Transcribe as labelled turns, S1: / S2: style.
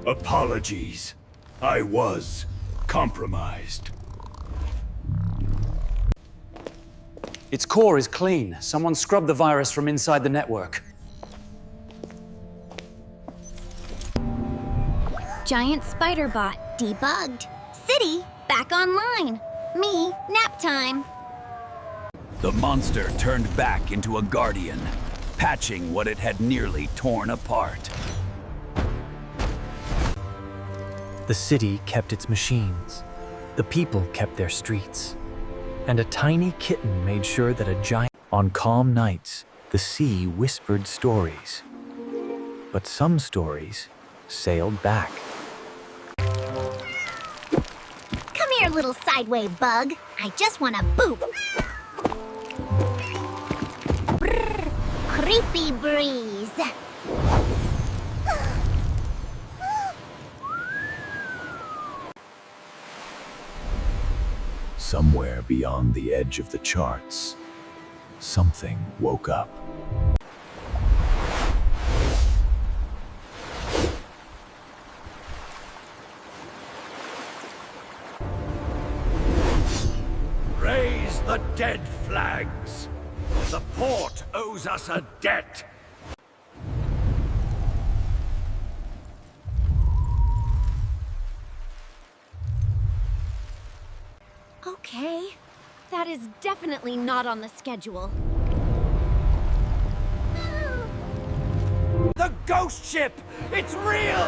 S1: Apologies. I was compromised.
S2: Its core is clean. Someone scrubbed the virus from inside the network.
S3: Giant spider bot debugged. City back online. Me, nap time.
S4: The monster turned back into a guardian, patching what it had nearly torn apart.
S5: The city kept its machines. The people kept their streets. And a tiny kitten made sure that a giant... On calm nights, the sea whispered stories. But some stories sailed back.
S3: Come here, little sideway bug. I just want to boop. Brrr, creepy breeze.
S4: Somewhere beyond the edge of the charts, something woke up.
S1: Raise the dead flags. The port owes us a debt.
S3: Okay, that is definitely not on the schedule.
S1: The ghost ship! It's real!